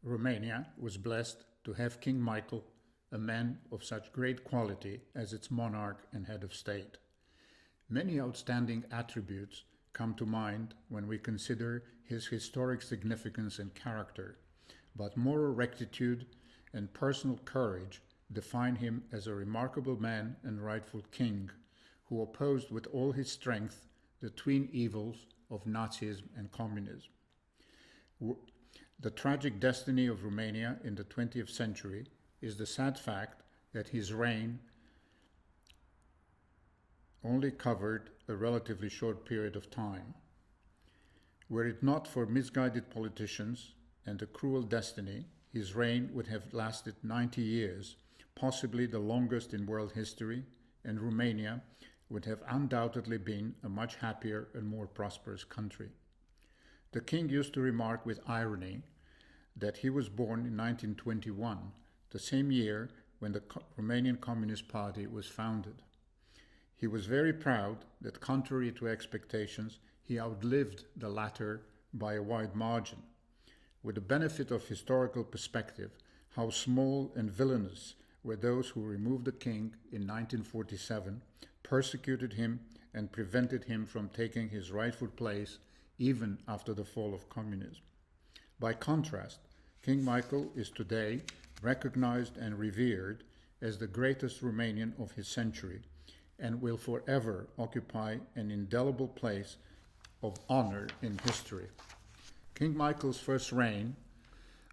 Romania was blessed to have King Michael, a man of such great quality, as its monarch and head of state. Many outstanding attributes come to mind when we consider his historic significance and character, but moral rectitude and personal courage define him as a remarkable man and rightful king who opposed with all his strength the twin evils of Nazism and communism. The tragic destiny of Romania in the 20th century is the sad fact that his reign only covered a relatively short period of time. Were it not for misguided politicians and a cruel destiny, his reign would have lasted 90 years, possibly the longest in world history, and Romania would have undoubtedly been a much happier and more prosperous country. The king used to remark with irony that he was born in 1921, the same year when the Romanian Communist Party was founded. He was very proud that, contrary to expectations, he outlived the latter by a wide margin. With the benefit of historical perspective, how small and villainous were those who removed the king in 1947, persecuted him, and prevented him from taking his rightful place even after the fall of communism. By contrast, King Michael is today recognized and revered as the greatest Romanian of his century and will forever occupy an indelible place of honor in history. King Michael's first reign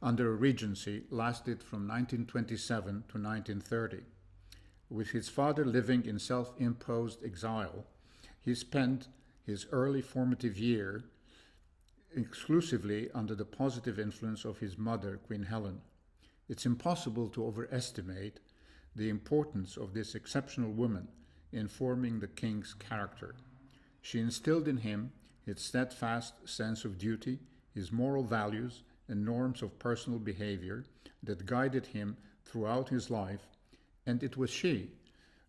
under a regency lasted from 1927 to 1930. With his father living in self-imposed exile, he spent his early formative year exclusively under the positive influence of his mother, Queen Helen. It's impossible to overestimate the importance of this exceptional woman in forming the king's character. She instilled in him his steadfast sense of duty, his moral values, and norms of personal behavior that guided him throughout his life, and it was she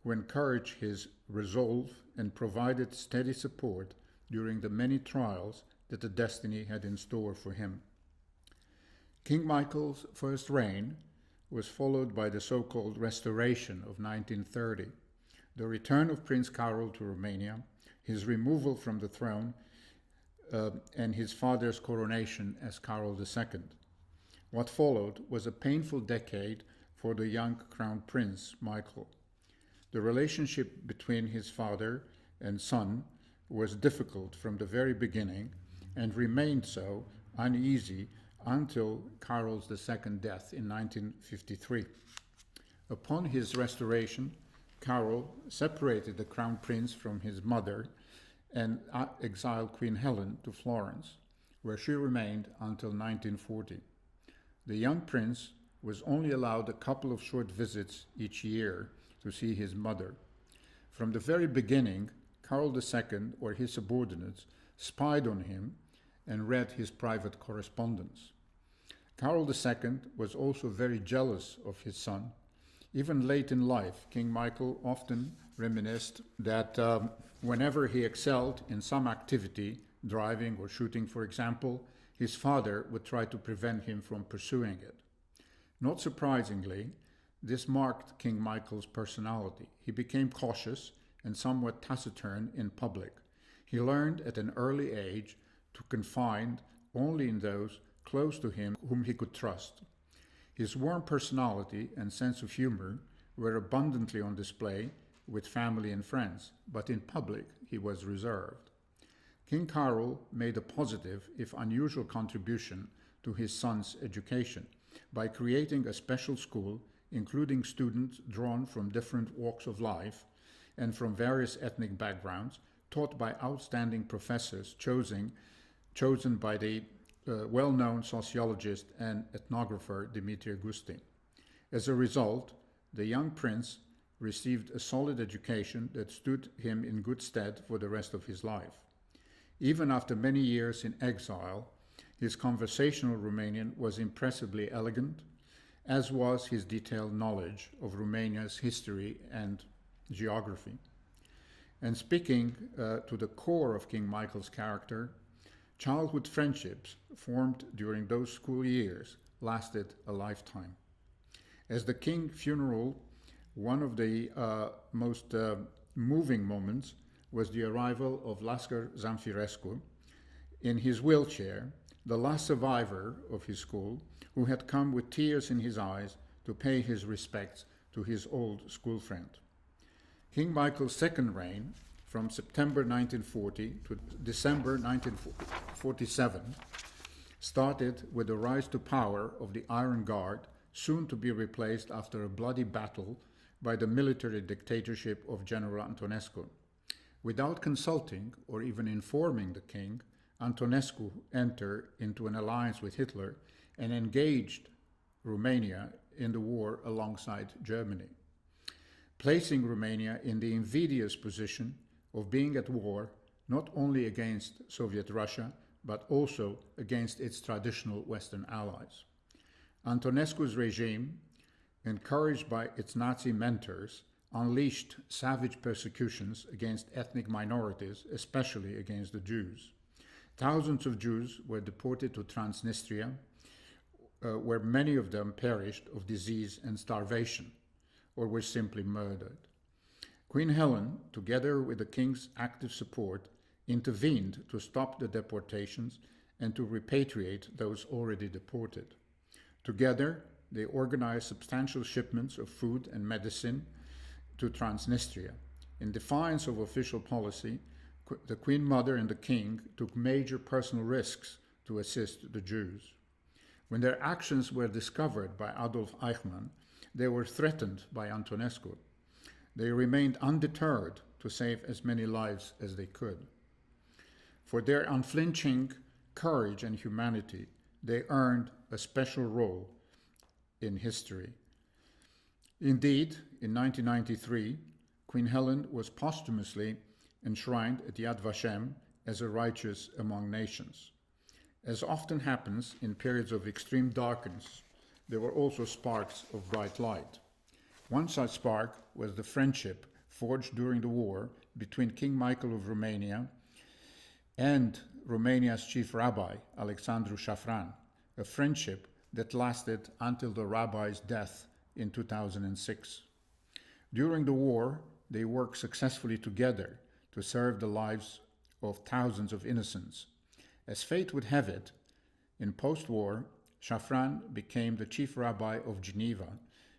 who encouraged his resolve and provided steady support during the many trials that the destiny had in store for him. King Michael's first reign was followed by the so-called Restoration of 1930, the return of Prince Carol to Romania, his removal from the throne, and his father's coronation as Carol II. What followed was a painful decade for the young Crown Prince, Michael. The relationship between his father and son was difficult from the very beginning and remained so uneasy until Carol's II death in 1953. Upon his restoration, Carol separated the Crown Prince from his mother and exiled Queen Helen to Florence, where she remained until 1940. The young prince was only allowed a couple of short visits each year to see his mother. From the very beginning, Carol II or his subordinates spied on him and read his private correspondence. Carol II was also very jealous of his son. Even late in life, King Michael often reminisced that whenever he excelled in some activity, driving or shooting for example, his father would try to prevent him from pursuing it. Not surprisingly, this marked King Michael's personality. He became cautious and somewhat taciturn in public. He learned at an early age to confide only in those close to him whom he could trust. His warm personality and sense of humor were abundantly on display with family and friends, but in public he was reserved. King Carol made a positive, if unusual, contribution to his son's education by creating a special school including students drawn from different walks of life and from various ethnic backgrounds, taught by outstanding professors chosen by the well-known sociologist and ethnographer Dimitrie Gusti. As a result, the young prince received a solid education that stood him in good stead for the rest of his life. Even after many years in exile, his conversational Romanian was impressively elegant, as was his detailed knowledge of Romania's history and geography. And speaking to the core of King Michael's character, childhood friendships formed during those school years lasted a lifetime. As the king's funeral, one of the most moving moments was the arrival of Lasker Zamfirescu in his wheelchair, the last survivor of his school, who had come with tears in his eyes to pay his respects to his old school friend. King Michael's second reign, from September 1940 to December 1947, started with the rise to power of the Iron Guard, soon to be replaced after a bloody battle by the military dictatorship of General Antonescu. Without consulting or even informing the king, Antonescu entered into an alliance with Hitler and engaged Romania in the war alongside Germany, placing Romania in the invidious position of being at war not only against Soviet Russia, but also against its traditional Western allies. Antonescu's regime, encouraged by its Nazi mentors, unleashed savage persecutions against ethnic minorities, especially against the Jews. Thousands of Jews were deported to Transnistria, where many of them perished of disease and starvation, or were simply murdered. Queen Helen, together with the king's active support, intervened to stop the deportations and to repatriate those already deported. Together, they organized substantial shipments of food and medicine to Transnistria. In defiance of official policy, the Queen Mother and the King took major personal risks to assist the Jews. When their actions were discovered by Adolf Eichmann, they were threatened by Antonescu. They remained undeterred to save as many lives as they could. For their unflinching courage and humanity, they earned a special role in history. Indeed, in 1993, Queen Helen was posthumously enshrined at Yad Vashem as a righteous among nations. As often happens in periods of extreme darkness, there were also sparks of bright light. One such spark was the friendship forged during the war between King Michael of Romania and Romania's chief rabbi, Alexandru Shafran, a friendship that lasted until the rabbi's death in 2006. During the war, they worked successfully together to serve the lives of thousands of innocents. As fate would have it, in post-war, Shafran became the chief rabbi of Geneva,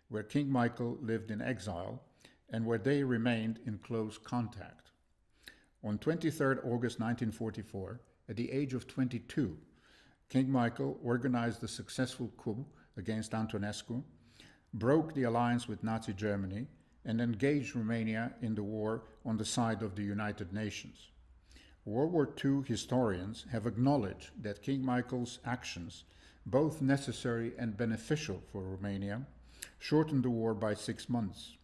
where King Michael lived in exile and where they remained in close contact. On 23 August 1944, at the age of 22, King Michael organized a successful coup against Antonescu, broke the alliance with Nazi Germany, and engaged Romania in the war on the side of the United Nations. World War II historians have acknowledged that King Michael's actions, both necessary and beneficial for Romania, shortened the war by 6 months.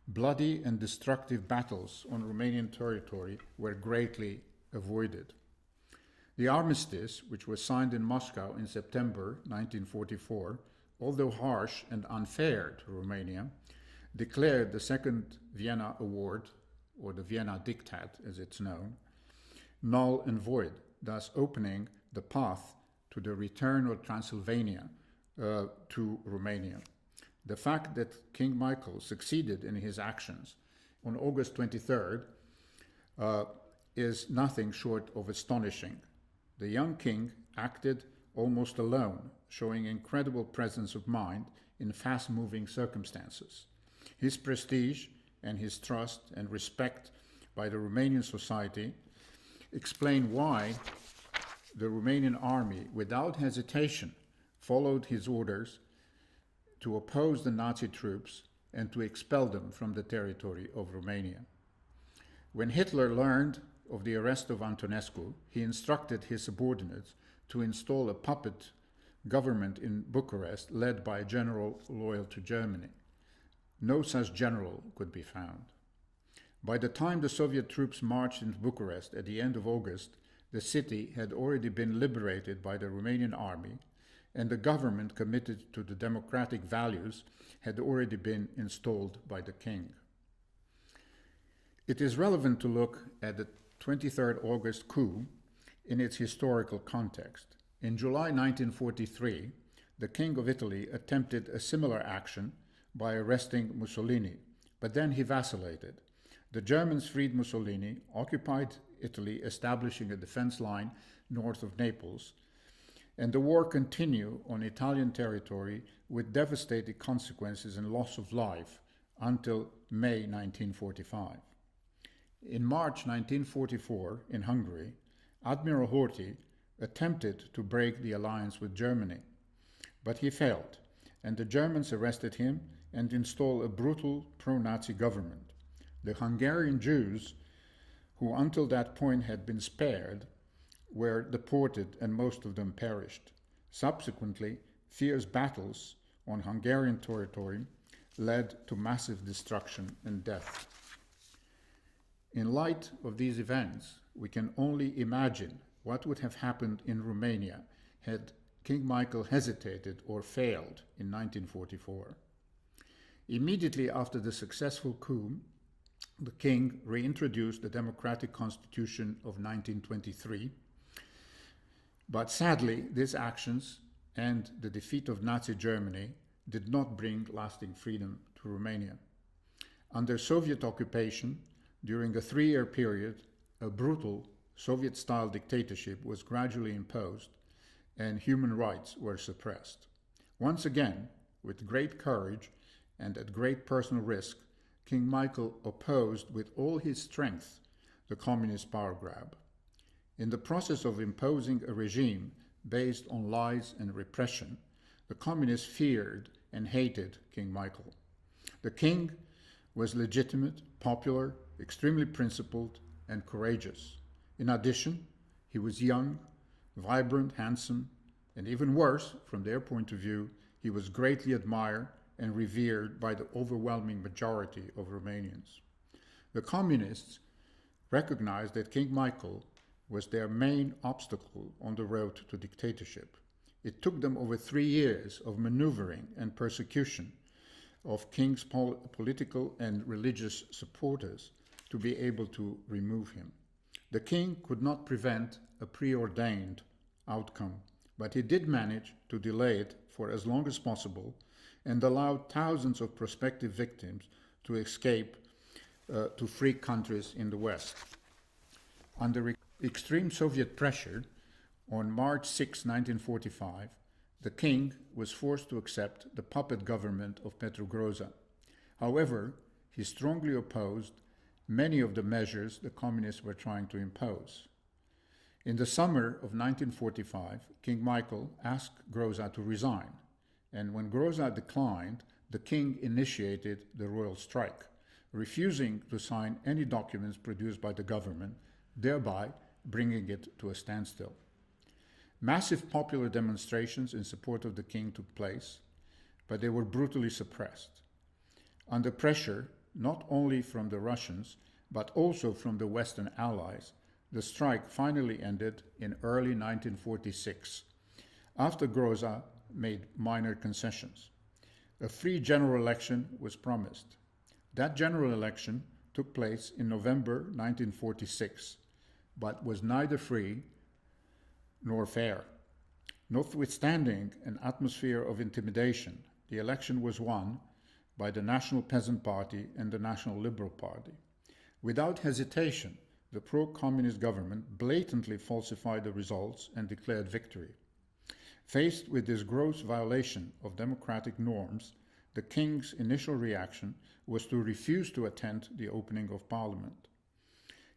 Bloody and destructive battles on Romanian territory were greatly avoided. The armistice, which was signed in Moscow in September 1944, although harsh and unfair to Romania, declared the Second Vienna Award, or the Vienna Diktat as it's known, null and void, thus opening the path to the return of Transylvania to Romania. The fact that King Michael succeeded in his actions on August 23rd is nothing short of astonishing. The young king acted almost alone, showing incredible presence of mind in fast-moving circumstances. His prestige and his trust and respect by the Romanian society explain why the Romanian army, without hesitation, followed his orders to oppose the Nazi troops and to expel them from the territory of Romania. When Hitler learned of the arrest of Antonescu, he instructed his subordinates to install a puppet government in Bucharest led by a general loyal to Germany. No such general could be found. By the time the Soviet troops marched into Bucharest at the end of August, the city had already been liberated by the Romanian army, and the government committed to the democratic values had already been installed by the king. It is relevant to look at the 23rd August coup in its historical context. In July 1943, the King of Italy attempted a similar action by arresting Mussolini, but then he vacillated. The Germans freed Mussolini, occupied Italy, establishing a defense line north of Naples, and the war continued on Italian territory with devastating consequences and loss of life until May 1945. In March 1944, in Hungary, Admiral Horthy attempted to break the alliance with Germany, but he failed, and the Germans arrested him and installed a brutal pro-Nazi government. The Hungarian Jews, who until that point had been spared, were deported and most of them perished. Subsequently, fierce battles on Hungarian territory led to massive destruction and death. In light of these events, we can only imagine what would have happened in Romania had King Michael hesitated or failed in 1944. Immediately after the successful coup, the king reintroduced the democratic constitution of 1923, but sadly, these actions and the defeat of Nazi Germany did not bring lasting freedom to Romania. Under Soviet occupation, during a 3-year period, a brutal Soviet-style dictatorship was gradually imposed and human rights were suppressed. Once again, with great courage and at great personal risk, King Michael opposed with all his strength the communist power grab. In the process of imposing a regime based on lies and repression, the communists feared and hated King Michael. The king was legitimate, popular, extremely principled, and courageous. In addition, he was young, vibrant, handsome, and even worse, from their point of view, he was greatly admired and revered by the overwhelming majority of Romanians. The communists recognized that King Michael was their main obstacle on the road to dictatorship. It took them over 3 years of maneuvering and persecution of King's political and religious supporters to be able to remove him. The king could not prevent a preordained outcome, but he did manage to delay it for as long as possible and allowed thousands of prospective victims to escape to free countries in the West. Under extreme Soviet pressure, on March 6, 1945, the king was forced to accept the puppet government of Petru Groza. However, he strongly opposed many of the measures the communists were trying to impose. In the summer of 1945, King Michael asked Groza to resign, and when Groza declined, the king initiated the royal strike, refusing to sign any documents produced by the government, thereby bringing it to a standstill. Massive popular demonstrations in support of the king took place, but they were brutally suppressed. Under pressure, not only from the Russians, but also from the Western allies, the strike finally ended in early 1946, after Groza made minor concessions. A free general election was promised. That general election took place in November 1946, but was neither free nor fair. Notwithstanding an atmosphere of intimidation, the election was won by the National Peasant Party and the National Liberal Party. Without hesitation, the pro-communist government blatantly falsified the results and declared victory. Faced with this gross violation of democratic norms, the king's initial reaction was to refuse to attend the opening of Parliament.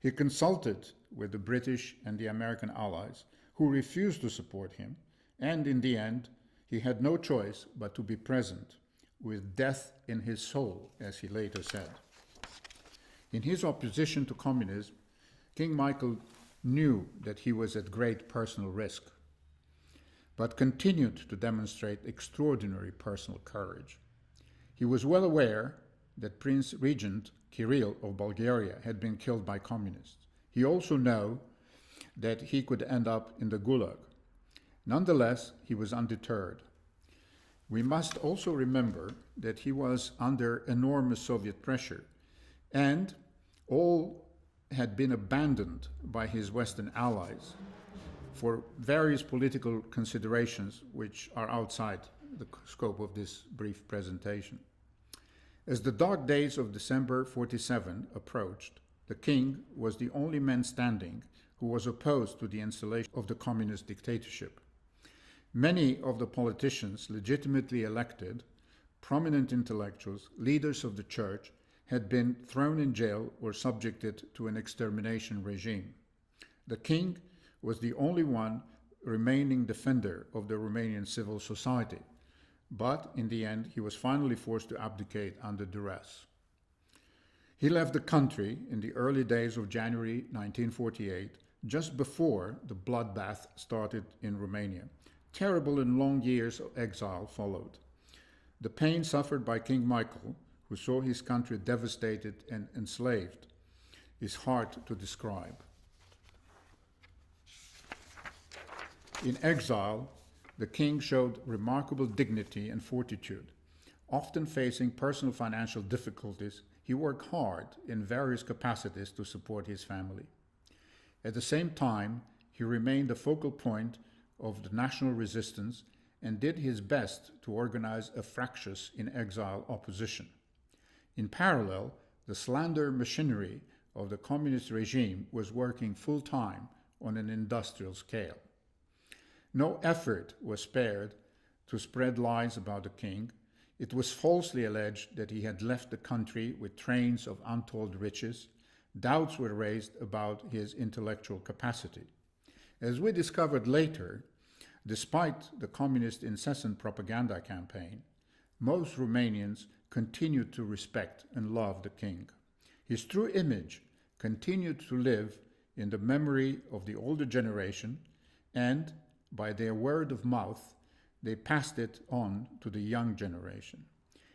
He consulted with the British and the American allies, who refused to support him, and in the end, he had no choice but to be present, with death in his soul, as he later said. In his opposition to communism, King Michael knew that he was at great personal risk, but continued to demonstrate extraordinary personal courage. He was well aware that Prince Regent Kirill of Bulgaria had been killed by communists. He also knew that he could end up in the Gulag. Nonetheless, he was undeterred. We must also remember that he was under enormous Soviet pressure, and all had been abandoned by his Western allies. for various political considerations which are outside the scope of this brief presentation. As the dark days of December 47 approached, the king was the only man standing who was opposed to the installation of the communist dictatorship. Many of the politicians legitimately elected, prominent intellectuals, leaders of the church, had been thrown in jail or subjected to an extermination regime. The king was the only one remaining defender of the Romanian civil society, but in the end he was finally forced to abdicate under duress. He left the country in the early days of January 1948, just before the bloodbath started in Romania. Terrible and long years of exile followed. The pain suffered by King Michael, who saw his country devastated and enslaved, is hard to describe. In exile, the king showed remarkable dignity and fortitude. Often facing personal financial difficulties, he worked hard in various capacities to support his family. At the same time, he remained the focal point of the national resistance and did his best to organize a fractious in-exile opposition. In parallel, the slander machinery of the communist regime was working full-time on an industrial scale. No effort was spared to spread lies about the king. It was falsely alleged that he had left the country with trains of untold riches. Doubts were raised about his intellectual capacity. As we discovered later, despite the communist incessant propaganda campaign, most Romanians continued to respect and love the king. His true image continued to live in the memory of the older generation, and by their word of mouth, they passed it on to the young generation.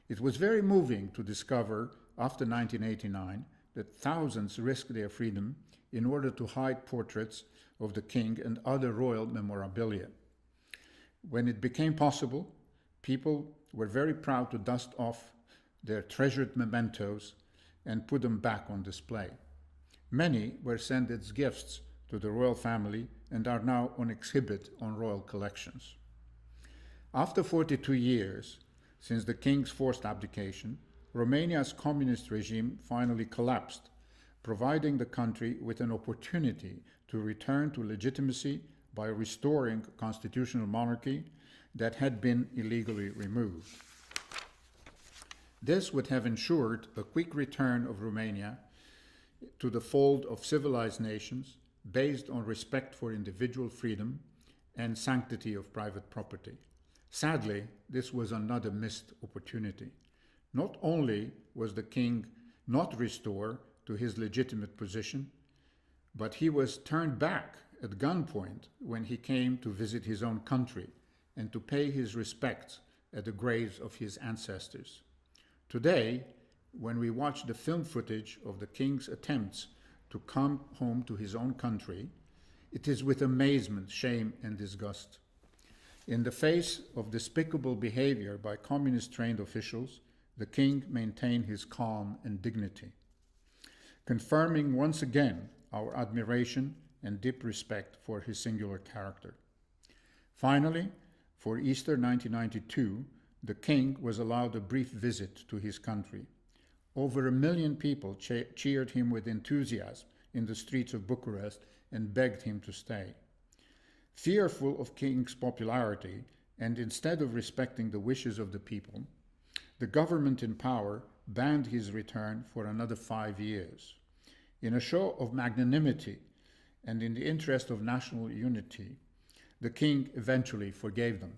It was very moving to discover, after 1989, that thousands risked their freedom in order to hide portraits of the king and other royal memorabilia. When it became possible, people were very proud to dust off their treasured mementos and put them back on display. Many were sent as gifts to the royal family and are now on exhibit on royal collections. After 42 years since the king's forced abdication, Romania's communist regime finally collapsed, providing the country with an opportunity to return to legitimacy by restoring constitutional monarchy that had been illegally removed. This would have ensured a quick return of Romania to the fold of civilized nations based on respect for individual freedom and sanctity of private property. Sadly, this was another missed opportunity. Not only was the king not restored to his legitimate position, but he was turned back at gunpoint when he came to visit his own country and to pay his respects at the graves of his ancestors. Today, when we watch the film footage of the king's attempts to come home to his own country, it is with amazement, shame, and disgust. In the face of despicable behavior by communist-trained officials, the king maintained his calm and dignity, confirming once again our admiration and deep respect for his singular character. Finally, for Easter 1992, the king was allowed a brief visit to his country. Over 1 million people cheered him with enthusiasm in the streets of Bucharest and begged him to stay. Fearful of king's popularity, and instead of respecting the wishes of the people, the government in power banned his return for another 5 years. In a show of magnanimity and in the interest of national unity, the king eventually forgave them.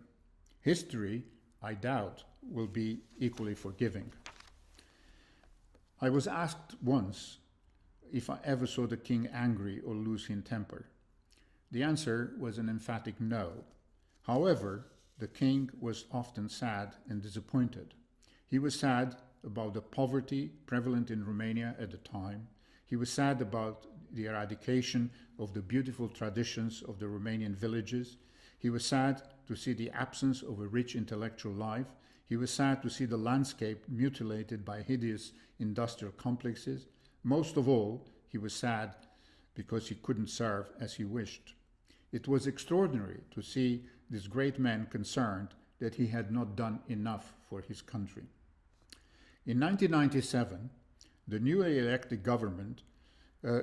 History, I doubt, will be equally forgiving. I was asked once if I ever saw the king angry or lose his temper. The answer was an emphatic no. However, the king was often sad and disappointed. He was sad about the poverty prevalent in Romania at the time. He was sad about the eradication of the beautiful traditions of the Romanian villages. He was sad to see the absence of a rich intellectual life. He was sad to see the landscape mutilated by hideous industrial complexes. Most of all, he was sad because he couldn't serve as he wished. It was extraordinary to see this great man concerned that he had not done enough for his country. In 1997, the newly elected government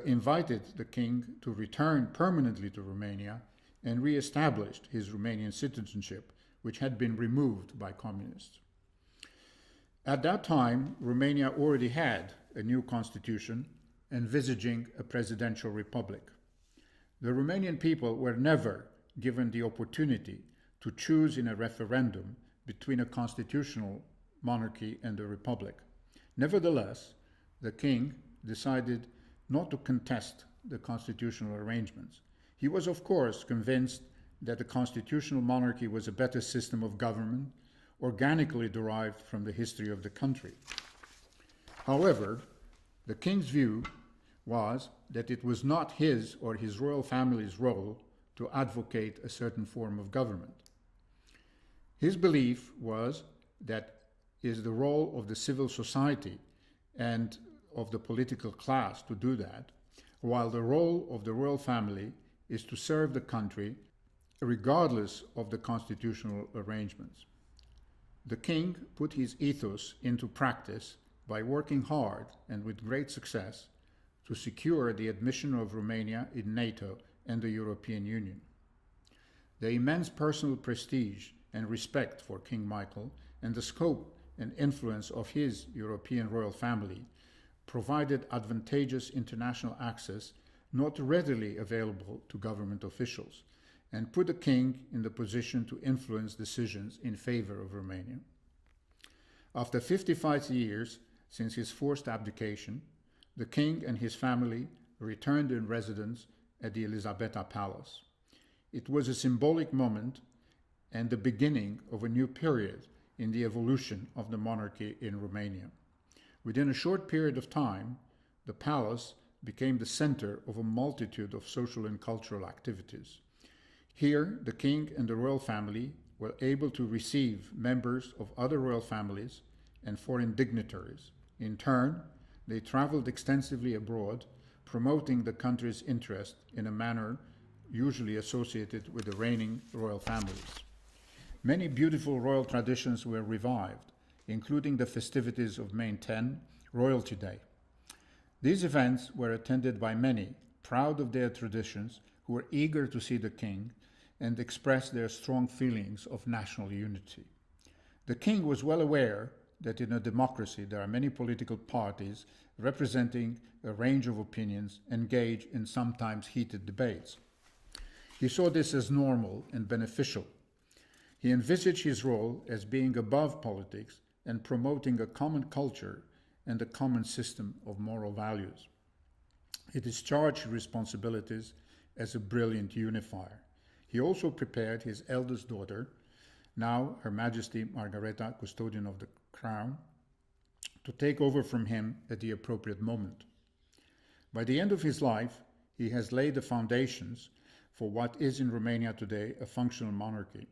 invited the king to return permanently to Romania and re-established his Romanian citizenship, which had been removed by communists. At that time, Romania already had a new constitution envisaging a presidential republic. The Romanian people were never given the opportunity to choose in a referendum between a constitutional monarchy and a republic. Nevertheless, the king decided not to contest the constitutional arrangements. He was, of course, convinced that the constitutional monarchy was a better system of government, organically derived from the history of the country. However, the king's view was that it was not his or his royal family's role to advocate a certain form of government. His belief was that it is the role of the civil society and of the political class to do that, while the role of the royal family is to serve the country regardless of the constitutional arrangements. The king put his ethos into practice by working hard and with great success to secure the admission of Romania in NATO and the European Union. The immense personal prestige and respect for King Michael and the scope and influence of his European royal family provided advantageous international access not readily available to government officials, and put the king in the position to influence decisions in favor of Romania. After 55 years since his forced abdication, the king and his family returned in residence at the Elisabeta Palace. It was a symbolic moment and the beginning of a new period in the evolution of the monarchy in Romania. Within a short period of time, the palace became the center of a multitude of social and cultural activities. Here, the king and the royal family were able to receive members of other royal families and foreign dignitaries. In turn, they traveled extensively abroad, promoting the country's interest in a manner usually associated with the reigning royal families. Many beautiful royal traditions were revived, including the festivities of May 10, Royalty Day. These events were attended by many, proud of their traditions, who were eager to see the king and express their strong feelings of national unity. The king was well aware that in a democracy there are many political parties representing a range of opinions engaged in sometimes heated debates. He saw this as normal and beneficial. He envisaged his role as being above politics and promoting a common culture and a common system of moral values. He discharged his responsibilities as a brilliant unifier. He also prepared his eldest daughter, now Her Majesty Margareta, custodian of the crown, to take over from him at the appropriate moment. By the end of his life, he has laid the foundations for what is in Romania today a functional monarchy.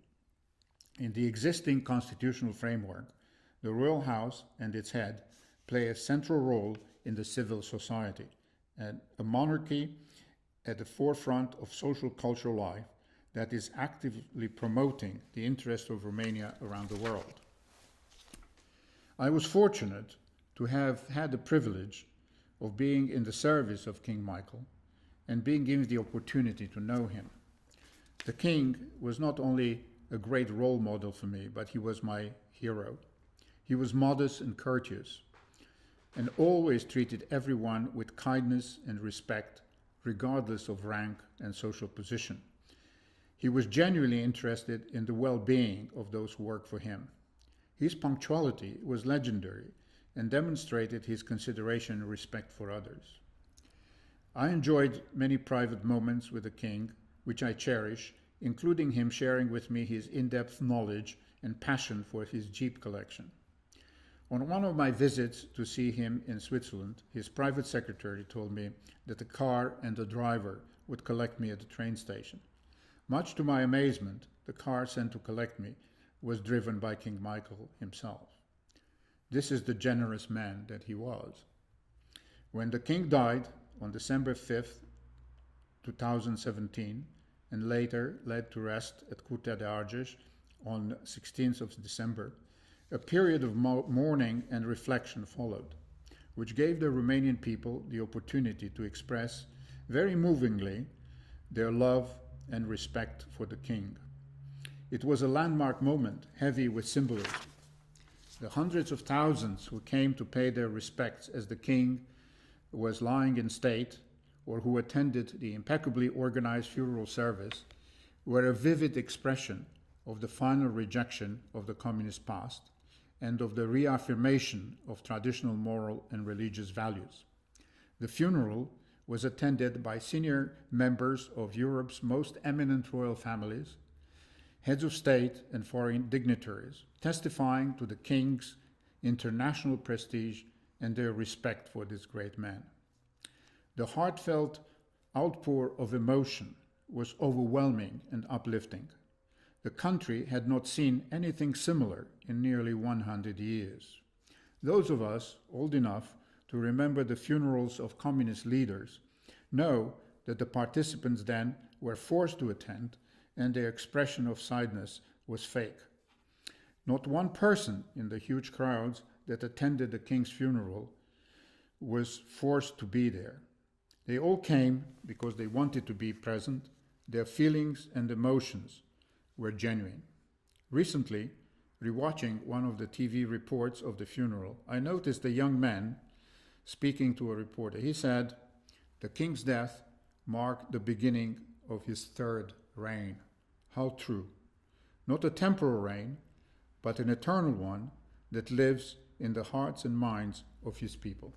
In the existing constitutional framework, the royal house and its head play a central role in the civil society, and a monarchy at the forefront of social cultural life that is actively promoting the interest of Romania around the world. I was fortunate to have had the privilege of being in the service of King Michael and being given the opportunity to know him. The king was not only a great role model for me, but he was my hero. He was modest and courteous, and always treated everyone with kindness and respect, regardless of rank and social position. He was genuinely interested in the well-being of those who worked for him. His punctuality was legendary and demonstrated his consideration and respect for others. I enjoyed many private moments with the king, which I cherish, including him sharing with me his in-depth knowledge and passion for his Jeep collection. On one of my visits to see him in Switzerland, his private secretary told me that the car and the driver would collect me at the train station. Much to my amazement, the car sent to collect me was driven by King Michael himself. This is the generous man that he was. When the king died on December 5th, 2017, and later laid to rest at Curtea de Argeș on 16th of December, a period of mourning and reflection followed, which gave the Romanian people the opportunity to express, very movingly, their love and respect for the king. It was a landmark moment, heavy with symbolism. The hundreds of thousands who came to pay their respects as the king was lying in state, or who attended the impeccably organized funeral service, were a vivid expression of the final rejection of the communist past and of the reaffirmation of traditional moral and religious values. The funeral was attended by senior members of Europe's most eminent royal families, heads of state and foreign dignitaries, testifying to the king's international prestige and their respect for this great man. The heartfelt outpour of emotion was overwhelming and uplifting. The country had not seen anything similar in nearly 100 years. Those of us old enough to remember the funerals of communist leaders know that the participants then were forced to attend, and their expression of sadness was fake. Not one person in the huge crowds that attended the king's funeral was forced to be there. They all came because they wanted to be present. Their feelings and emotions were genuine. Recently, rewatching one of the TV reports of the funeral, I noticed a young man speaking to a reporter. He said, "The king's death marked the beginning of his third reign." How true. Not a temporal reign, but an eternal one that lives in the hearts and minds of his people.